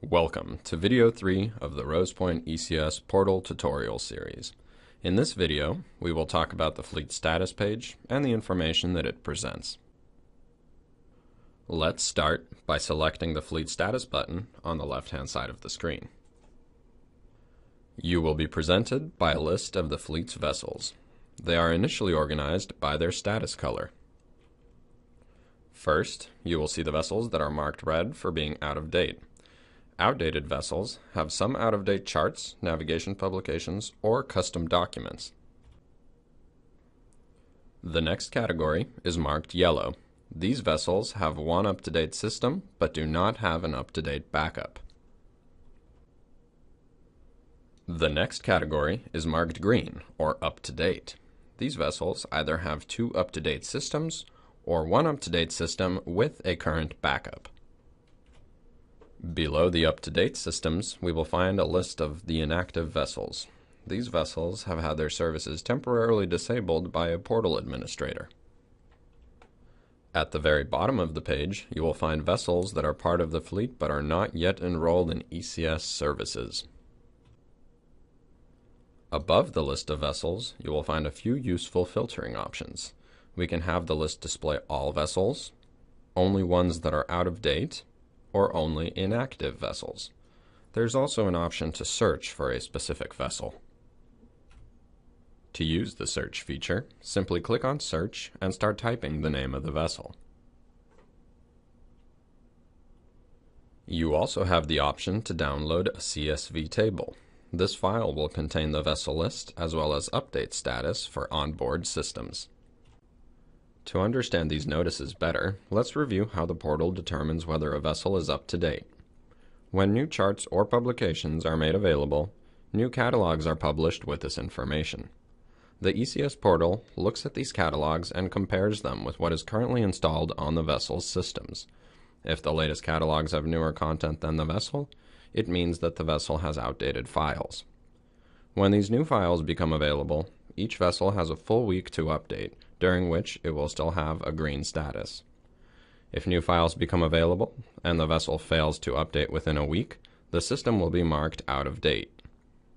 Welcome to video 3 of the Rosepoint ECS Portal tutorial series. In this video, we will talk about the fleet status page and the information that it presents. Let's start by selecting the fleet status button on the left-hand side of the screen. You will be presented by a list of the fleet's vessels. They are initially organized by their status color. First, you will see the vessels that are marked red for being out of date. Outdated vessels have some out-of-date charts, navigation publications, or custom documents. The next category is marked yellow. These vessels have one up-to-date system, but do not have an up-to-date backup. The next category is marked green, or up-to-date. These vessels either have two up-to-date systems, or one up-to-date system with a current backup. Below the up-to-date systems, we will find a list of the inactive vessels. These vessels have had their services temporarily disabled by a portal administrator. At the very bottom of the page, you will find vessels that are part of the fleet but are not yet enrolled in ECS services. Above the list of vessels, you will find a few useful filtering options. We can have the list display all vessels, only ones that are out of date, or only inactive vessels. There's also an option to search for a specific vessel. To use the search feature, simply click on Search and start typing the name of the vessel. You also have the option to download a CSV table. This file will contain the vessel list as well as update status for onboard systems. To understand these notices better, let's review how the portal determines whether a vessel is up to date. When new charts or publications are made available, new catalogs are published with this information. The ECS portal looks at these catalogs and compares them with what is currently installed on the vessel's systems. If the latest catalogs have newer content than the vessel, it means that the vessel has outdated files. When these new files become available, each vessel has a full week to update, during which it will still have a green status. If new files become available and the vessel fails to update within a week, the system will be marked out of date.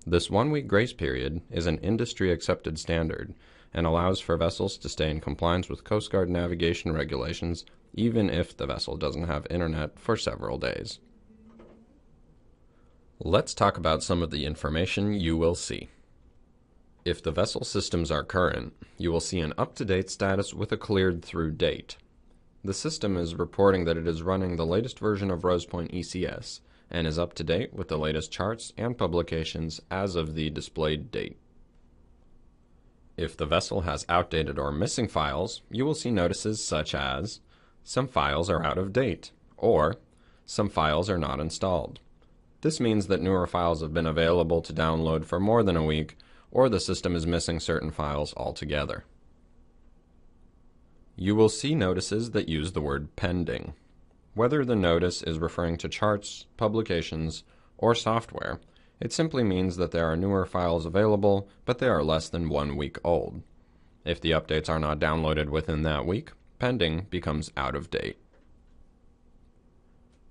This 1-week grace period is an industry-accepted standard and allows for vessels to stay in compliance with Coast Guard navigation regulations even if the vessel doesn't have internet for several days. Let's talk about some of the information you will see. If the vessel systems are current, you will see an up-to-date status with a cleared through date. The system is reporting that it is running the latest version of Rosepoint ECS and is up to date with the latest charts and publications as of the displayed date. If the vessel has outdated or missing files, you will see notices such as some files are out of date or some files are not installed. This means that newer files have been available to download for more than a week, or the system is missing certain files altogether. You will see notices that use the word pending. Whether the notice is referring to charts, publications, or software, it simply means that there are newer files available, but they are less than 1 week old. If the updates are not downloaded within that week, pending becomes out of date.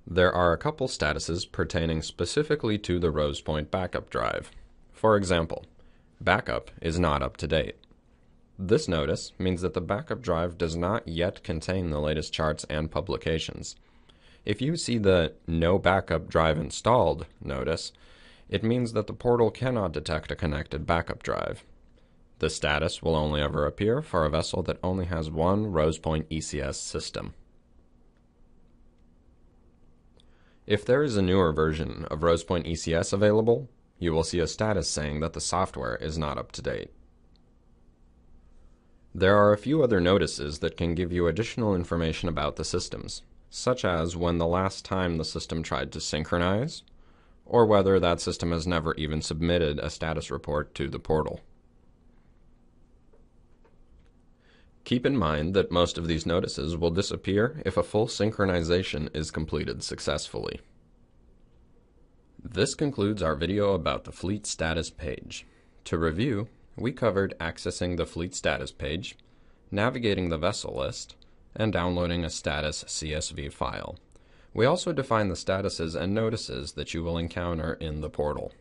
There are a couple statuses pertaining specifically to the Rosepoint backup drive. For example, backup is not up to date. This notice means that the backup drive does not yet contain the latest charts and publications. If you see the No Backup Drive Installed notice, it means that the portal cannot detect a connected backup drive. The status will only ever appear for a vessel that only has one Rosepoint ECS system. If there is a newer version of Rosepoint ECS available, you will see a status saying that the software is not up to date. There are a few other notices that can give you additional information about the systems, such as when the last time the system tried to synchronize, or whether that system has never even submitted a status report to the portal. Keep in mind that most of these notices will disappear if a full synchronization is completed successfully. This concludes our video about the fleet status page. To review, we covered accessing the fleet status page, navigating the vessel list, and downloading a status CSV file. We also define the statuses and notices that you will encounter in the portal.